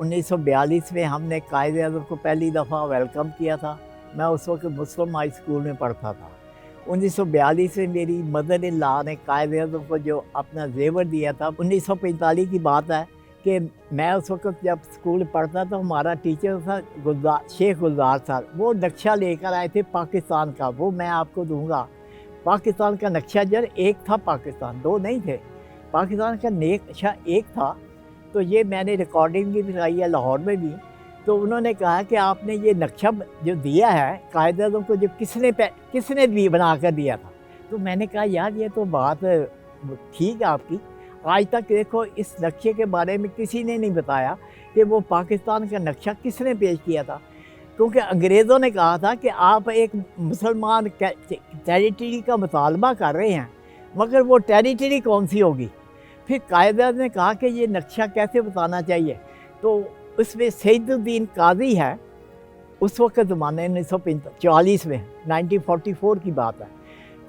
1942 में हमने कायद-ए-आज़म को पहली दफ़ा वेलकम किया था। मैं उस वक़्त मुस्लिम हाई स्कूल में पढ़ता था। 1942 में मेरी मदर इन लॉ ने कायद-ए-आज़म को जो अपना ज़ेवर दिया था, 1945 की बात है कि मैं उस वक़्त जब स्कूल में पढ़ता तो हमारा टीचर था शेख गुलजार साहब, वो नक्शा लेकर आए थे पाकिस्तान का, वो मैं आपको दूँगा। पाकिस्तान का नक्शा जो एक था, पाकिस्तान, 2 नहीं थे। पाकिस्तान का नक्शा एक था। तो ये मैंने रिकॉर्डिंग भी दिखाई है लाहौर में भी। तो उन्होंने कहा कि आपने ये नक्शा जो दिया है कायद-ए-आज़म को, जो किसने भी बना कर दिया था। तो मैंने कहा यार ये तो बात ठीक है आपकी। आज तक देखो इस नक्शे के बारे में किसी ने नहीं बताया कि वो पाकिस्तान का नक्शा किसने पेश किया था। क्योंकि अंग्रेज़ों ने कहा था कि आप एक मुसलमान टेरिटरी का मुतालबा कर रहे हैं, मगर वो टेरिटरी कौन सी होगी। फिर कायद-ए-आज़म ने कहा कि ये नक्शा कैसे बताना चाहिए। तो उसमें सईदुद्दीन काज़ी है, उस वक्त ज़माने 1940 में, 1944 की बात है।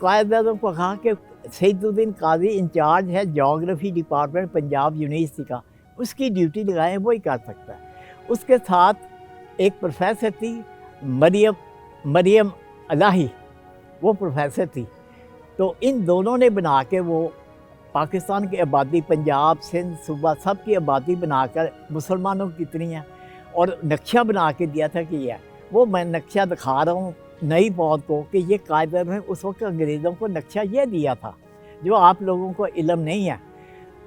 कायद-ए-आज़म को कहा कि सईदुद्दीन काज़ी इंचार्ज है जोग्राफ़ी डिपार्टमेंट पंजाब यूनिवर्सिटी का, उसकी ड्यूटी लगाएं, वही कर सकता है। उसके साथ एक प्रोफेसर थी मरियम अलाही, वो प्रोफेसर थी। तो इन दोनों ने बना के वो पाकिस्तान की आबादी, पंजाब, सिंध, सूबा, सब की आबादी बनाकर मुसलमानों की कितनी है और नक्शा बना के दिया था कि ये है। वो मैं नक्शा दिखा रहा हूँ नई पौध को कि ये कायदे उस वक्त अंग्रेज़ों को नक्शा ये दिया था, जो आप लोगों को इल्म नहीं है।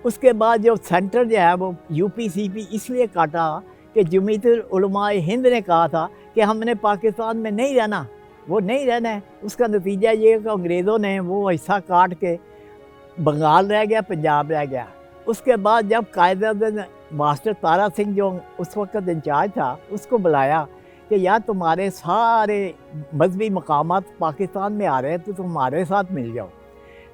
उसके बाद जो सेंटर जो है वो UPCP इसलिए काटा कि जमीयतुल उलमाए हिंद ने कहा था कि हमने पाकिस्तान में नहीं रहना, वो नहीं रहना है। उसका नतीजा ये कि अंग्रेज़ों ने वो हिस्सा काट के बंगाल रह गया, पंजाब रह गया। उसके बाद जब कायद-ए-आज़म ने मास्टर तारा सिंह जो उस वक्त इंचार्ज था, उसको बुलाया कि यार तुम्हारे सारे मजहबी मकामात पाकिस्तान में आ रहे हैं, तो तुम हमारे साथ मिल जाओ।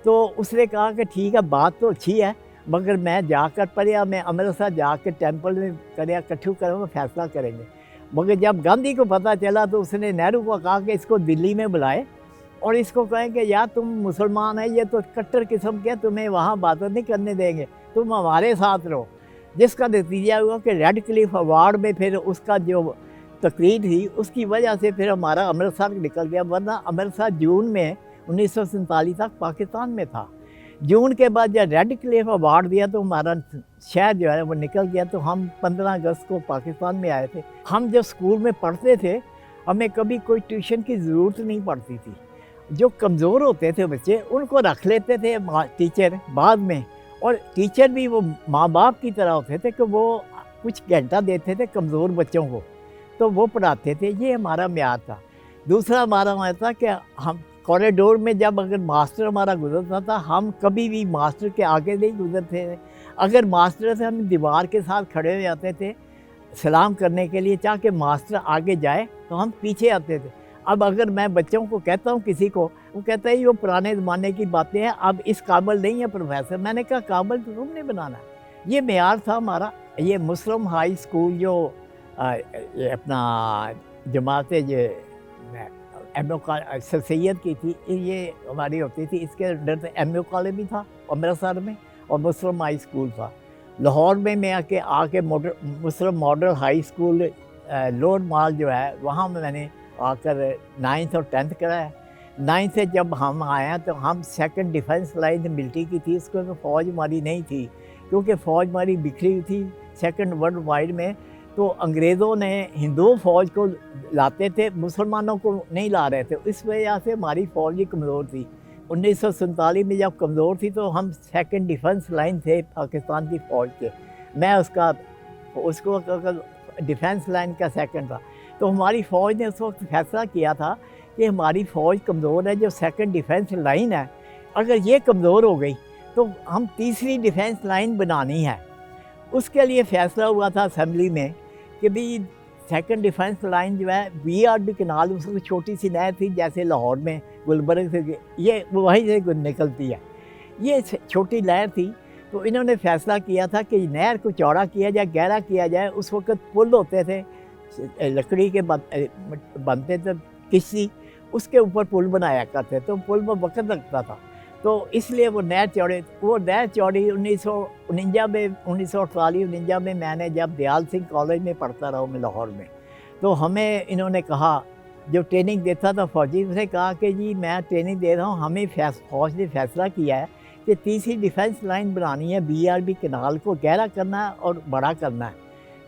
तो उसने कहा कि ठीक है, बात तो अच्छी है, मगर मैं जाकर पढ़िया, मैं अमृतसर जाकर टेंपल में इकट्ठू करूँगा, फैसला करेंगे। मगर जब गांधी को पता चला तो उसने नेहरू को कहा कि इसको दिल्ली में बुलाए और इसको कहें कि यार तुम मुसलमान है, ये तो कट्टर किस्म के, तुम्हें वहाँ बात नहीं करने देंगे, तुम हमारे साथ रहो। जिसका नतीजा हुआ कि रेड क्लिफ अवार्ड में फिर उसका जो तकरीर थी उसकी वजह से फिर हमारा अमृतसर निकल गया, वरना अमृतसर जून में 1947 तक पाकिस्तान में था। जून के बाद जब रेड क्लिफ अवार्ड दिया तो हमारा शहर जो है वो निकल गया। तो हम 15 अगस्त को पाकिस्तान में आए थे। हम जब स्कूल में पढ़ते थे हमें कभी कोई ट्यूशन की ज़रूरत नहीं पड़ती थी। जो कमज़ोर होते थे बच्चे उनको रख लेते थे टीचर बाद में, और टीचर भी वो माँ बाप की तरह होते थे कि वो कुछ घंटा देते थे कमज़ोर बच्चों को, तो वो पढ़ाते थे। ये हमारा म्यार था। दूसरा हमारा म्यार था कि हम कॉरिडोर में जब अगर मास्टर हमारा गुजरता था, हम कभी भी मास्टर के आगे नहीं गुजरते थे। अगर मास्टर से हम दीवार के साथ खड़े हो जाते थे सलाम करने के लिए, चाहे कि मास्टर आगे जाए तो हम पीछे आते थे। अब अगर मैं बच्चों को कहता हूँ किसी को, वो कहता है ये वो पुराने ज़माने की बातें हैं, अब इस काबिल नहीं है प्रोफेसर। मैंने कहा काबिल तो तुमने बनाना है। ये मेयार था हमारा। ये मुस्लिम हाई स्कूल जो अपना जमात ये सर सैयद की थी, ये हमारी होती थी। इसके अंदर MA कॉलेज भी था अमृतसर में और मुस्लिम हाई स्कूल था। लाहौर में मैं आके मुस्लिम मॉडल हाई स्कूल लोड माल जो है वहाँ में मैंने आकर 9th और 10th कराया। 9th से जब हम आए तो हम सेकंड डिफेंस लाइन मिलिट्री की थी, उसको तो फ़ौज हमारी नहीं थी क्योंकि फ़ौज हमारी बिखरी हुई थी सेकंड वर्ल्ड वाइड में। तो अंग्रेज़ों ने हिंदू फ़ौज को लाते थे, मुसलमानों को नहीं ला रहे थे। इस वजह से हमारी फ़ौज भी कमज़ोर थी। 1947 में जब कमज़ोर थी तो हम सेकंड डिफेंस लाइन थे पाकिस्तान की फ़ौज के। मैं उसको डिफेंस लाइन का सेकंड था। तो हमारी फ़ौज ने उस वक्त फैसला किया था कि हमारी फ़ौज कमज़ोर है, जो सेकंड डिफेंस लाइन है अगर ये कमज़ोर हो गई तो हम तीसरी डिफेंस लाइन बनानी है। उसके लिए फ़ैसला हुआ था असेंबली में कि भाई सेकंड डिफेंस लाइन जो है BRD कनाल, उसको छोटी सी नहर थी जैसे लाहौर में गुलबर्ग से, ये वहीं से निकलती है, ये छोटी नहर थी। तो इन्होंने फ़ैसला किया था कि नहर को चौड़ा किया जाए, गहरा किया जाए। उस वक्त पुल होते थे लकड़ी के बनते थे किसी, उसके ऊपर पुल बनाया करते, तो पुल में वक्त लगता था। तो इसलिए वो नहर चौड़ी 1949 में 1948-49 में मैंने जब दयाल सिंह कॉलेज में पढ़ता रहा मैं लाहौर में, तो हमें इन्होंने कहा, जो ट्रेनिंग देता था फौजी, उसने कहा कि जी मैं ट्रेनिंग दे रहा हूँ, हमें फौज ने फैसला किया है कि तीसरी डिफेंस लाइन बनानी है, BRB कनाल को गहरा करना है और बड़ा करना है।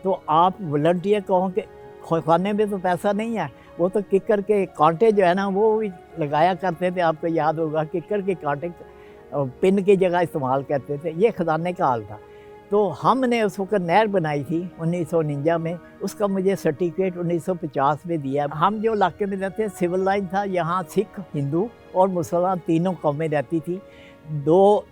तो आप वॉलंटियर कहो कि खाने में तो पैसा नहीं है, वो तो किक्कर के कांटे जो है ना वो भी लगाया करते थे, आपको याद होगा किक्कर के कांटे पिन की जगह इस्तेमाल करते थे, ये ख़जाने का हाल था। तो हमने उस वक़्त नहर बनाई थी 1949 में, उसका मुझे सर्टिफिकेट 1950 में दिया। हम जो इलाके में रहते हैं सिविल लाइन था, यहाँ सिख, हिंदू और मुसलमान तीनों कौमें रहती थी। दो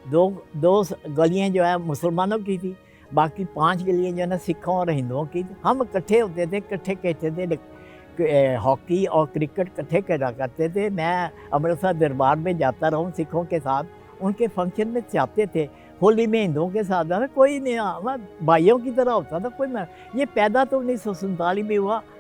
गलियाँ जो है मुसलमानों की थी, बाकी 5 गलियाँ जो है ना सिखों और हिंदुओं की थी। हम इकट्ठे होते थे, इकट्ठे खेलते थे, हॉकी और क्रिकेट इकट्ठे खेला करते थे। मैं अमृतसर दरबार में जाता रहा हूँ सिखों के साथ, उनके फंक्शन में जाते थे। होली में हिंदुओं के साथ जाना, कोई नहीं, भाइयों की तरह होता था। ये पैदा तो 1947 में हुआ।